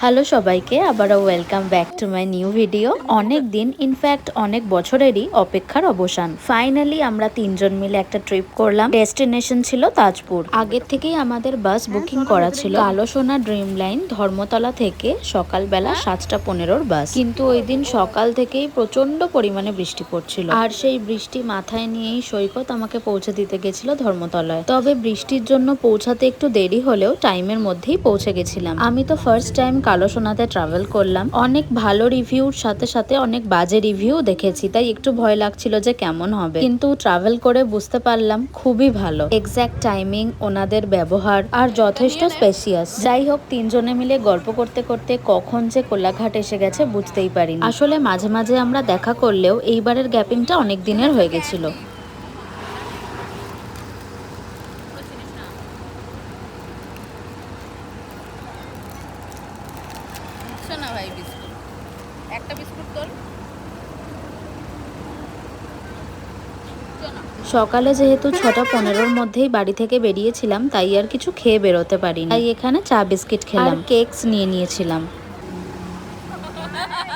Hello সবাইকে, আবারও welcome back to my new video. অনেক দিন, ইনফ্যাক্ট অনেক বছরেরই অপেক্ষার অবসান। ফাইনালি আমরা তিনজন মিলে একটা ট্রিপ করলাম। ডেস্টিনেশন ছিল তাজপুর। আগের থেকেই আমাদের বাস বুকিং করা ছিল কালো সোনা ড্রিম লাইন ধর্মতলা থেকে সকালবেলা 7:15 বাস। কিন্তু ওই দিন সকাল থেকেই প্রচন্ড পরিমাণে বৃষ্টি পড়ছিল, আর সেই বৃষ্টি মাথায় নিয়েই সৈকত আমাকে পৌঁছে দিতে গেছিল ধর্মতলায়। তবে বৃষ্টির জন্য পৌঁছাতে একটু দেরি হলেও টাইমের মধ্যেই পৌঁছে গেছিলাম। আমি তো ফার্স্ট টাইম কালো সোনাতে ট্রাভেল করলাম। অনেক ভালো রিভিউর সাথে সাথে অনেক বাজে রিভিউ দেখেছি, তাই একটু ভয় লাগছিল যে কেমন হবে, কিন্তু ট্রাভেল করে বুঝতে পারলাম খুবই ভালো। এক্স্যাক্ট টাইমিং, ওনাদের ব্যবহার আর যথেষ্ট স্পেসিয়াস। যাই হোক, তিনজনে মিলে গল্প করতে করতে কখন যে কোলাঘাট এসে গেছে বুঝতেই পারিনি। আসলে মাঝে মাঝে আমরা দেখা করলেও এইবারের গ্যাপিংটা অনেক দিনের হয়ে গেছিল। না ভাই, বিস্কুট একটা বিস্কুট তোল। সকালে যেহেতু 6:15 মধ্যেই বাড়ি থেকে বেরিয়েছিলাম, তাই আর কিছু খেয়ে বেরোতে পারিনি। তাই এখানে চা বিস্কিট খেলাম, কেকস নিয়ে নিয়েছিলাম।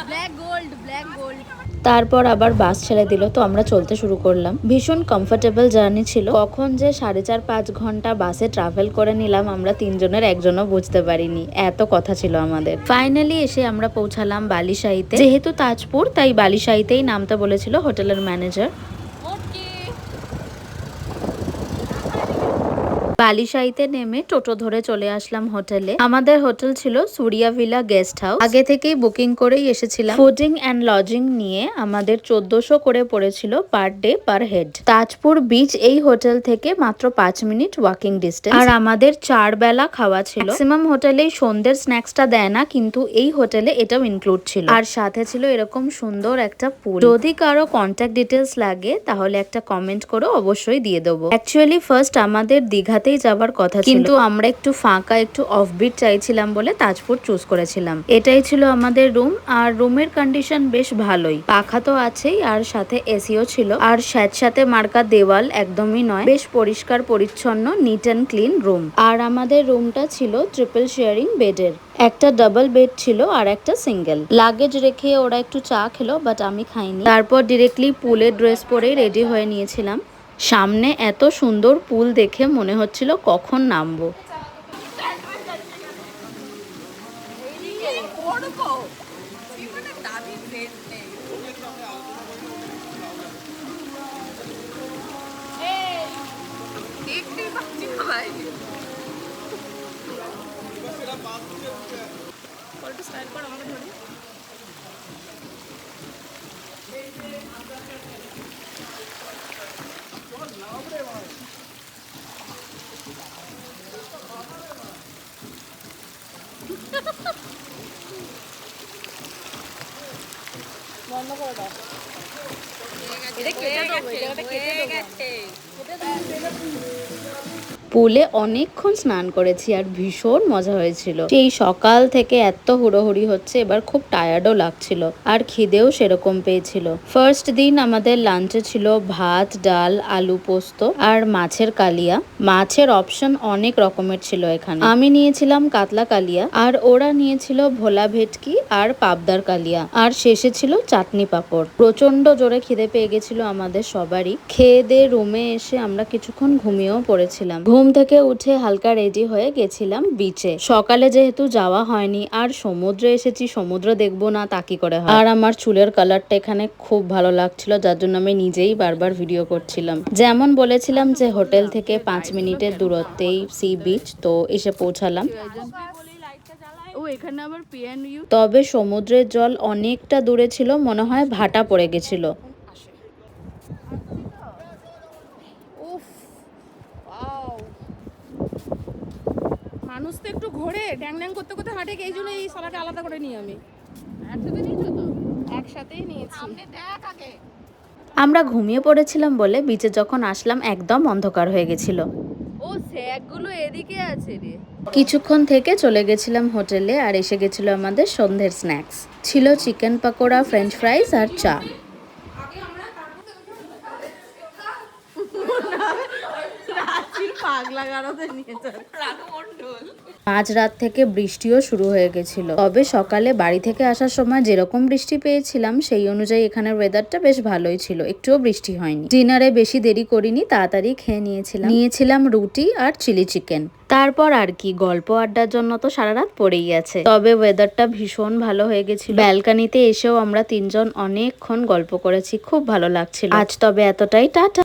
Black gold, black gold. তারপর আবার বাস ছেড়ে দিল, তো আমরা চলতে শুরু করলাম। ভীষণ কমফোর্টেবল জার্নি ছিল। কখন যে 4.5-5 ঘন্টা বাসে ট্রাভেল করে নিলাম আমরা তিনজনের একজনও বুঝতে পারিনি, এত কথা ছিল আমাদের। ফাইনালি এসে আমরা পৌঁছালাম বালিশাহীতে। যেহেতু তাজপুর, তাই বালিশাহীতেই নামতে বলেছিল হোটেলের ম্যানেজার। বালিশাহীতে নেমে টোটো ধরে চলে আসলাম হোটেলে। আমাদের হোটেল ছিল সুরিয়া ভিলা গেস্ট হাউস। আগে থেকেই বুকিং করেই এসেছিলাম। ফুডিং অ্যান্ড লজিং নিয়ে আমাদের 1400 করে পড়েছিল per day per head. Tajpur beach এই হোটেল থেকে মাত্র 5 মিনিট ওয়াকিং ডিস্টেন্স। আর আমাদের 4 বেলা খাওয়া ছিল। ম্যাক্সিমাম হোটেলেই সন্ধ্যের স্ন্যাক্সটা দেয় না, কিন্তু এই হোটেলে এটাও ইনক্লুড ছিল। আর সাথে ছিল এরকম সুন্দর একটা পুল। যদি কারো কন্ট্যাক্ট ডিটেলস লাগে তাহলে একটা কমেন্ট করে অবশ্যই দিয়ে দেবো। অ্যাকচুয়ালি ফার্স্ট আমাদের দীঘাতেই যাবার কথা ছিল, কিন্তু আমরা একটু ফাঁকা, একটু অফবিট চাইছিলাম বলে তাজপুর চুজ করেছিলাম। এটাই ছিল আমাদের রুম। আর রুমের কন্ডিশন বেশ ভালোই, পাখা তো আছেই আর সাথে এসিও ছিল। আর স্যাঁতস্যাঁতে মার্কা দেওয়াল একদমই নয়, বেশ পরিষ্কার পরিচ্ছন্ন, নিট অ্যান্ড ক্লিন রুম। আর আমাদের রুমটা ছিল ট্রিপল শেয়ারিং বেডের। একটা ডাবল বেড ছিল আর একটা সিঙ্গেল। লাগেজ রেখে ওরা একটু চা খেলো, বাট আমি খাইনি। তারপর ডিরেক্টলি পুলের ড্রেস পরেই রেডি হয়ে নিয়েছিলাম। সামনে এত সুন্দর পুল দেখে মনে হচ্ছিল কখন নামবো। বন্ধ করে দাও। এটা কেটে দেবো, এটা কেটে গেছে। পুলে অনেকক্ষণ স্নান করেছি আর ভীষণ মজা হয়েছিল। সেই সকাল থেকে এত হুড়োহুড়ি হচ্ছে, এবার খুব টায়ার্ডও লাগছিল আর খিদেও সেরকম পেয়েছিল। ফার্স্ট দিন আমাদের লাঞ্চে ছিল ভাত, ডাল, আলু পোস্ত আর মাছের কালিয়া। মাছের অপশন অনেক রকমের ছিল এখানে। আমি নিয়েছিলাম কাতলা কালিয়া, আর ওরা নিয়েছিল ভোলা ভেটকি আর পাবদার কালিয়া। আর শেষে ছিল চাটনি পাঁপড়। প্রচন্ড জোরে খিদে পেয়ে গেছিল আমাদের সবারই। খেয়ে দিয়ে রুমে এসে আমরা কিছুক্ষণ ঘুমিয়েও পড়েছিলাম। ঘুম থেকে উঠে হালকা রেডি হয়ে গেছিলাম বিচে। সকালে যেহেতু যাওয়া হয়নি, আর সমুদ্রে এসেছি, সমুদ্র দেখবো না তা কি করে হয়। আর আমার চুলের কালারটা এখানে খুব ভালো লাগছিল, যার জন্য আমি নিজেই বারবার ভিডিও করছিলাম। যেমন বলেছিলাম যে হোটেল থেকে 5 মিনিটের দূরত্বেই সি বিচ, তো এসে পৌঁছালাম। তবে সমুদ্রের জল অনেকটা দূরে ছিল, মনে হয় ভাটা পড়ে গেছিল। মানুষ তো একটু ঘোরে, ড্যাং ড্যাং করতে করতে হাঁটে, এই জন্য এই সালাটা আলাদা করে নিই আমি। একসাথে নিয়েছো তো? একসাথেই নিয়েছি। আমরা ঘুমিয়ে পড়েছিলাম বলে বিচে যখন আসলাম একদম অন্ধকার হয়ে গেছিল। ও স্যাকগুলো এদিকে আছে রে। কিছুক্ষণ থেকে চলে গেছিলাম হোটেলে, আর এসে গেছিল আমাদের সন্ধ্যের স্ন্যাক্স। ছিল চিকেন পাকোড়া, ফ্রেঞ্চ ফ্রাইজ আর চা। রাঁচির পাগলা গারদে নিয়ে যান রাঘমণ্ডল। মাঝরাত থেকে বৃষ্টিও শুরু হয়ে গেছিল, তবে সকালে বাড়ি থেকে আসার সময় যেরকম বৃষ্টি পেয়েছিলাম সেই অনুযায়ী এখানের ওয়েদারটা বেশ ভালোই ছিল, একটুও বৃষ্টি হয়নি। ডিনারে বেশি দেরি করিনি, তাড়াতাড়ি খেয়ে নিয়েছিলাম রুটি আর চিলি চিকেন। তারপর আর কি, গল্প আড্ডার জন্য তো সারা রাত পড়েই আছে। তবে ওয়েদারটা ভীষণ ভালো হয়ে গেছিল, ব্যালকানিতে এসেও আমরা তিনজন অনেকক্ষণ গল্প করেছি, খুব ভালো লাগছিল। আজ তবে এতটাই, টাটা।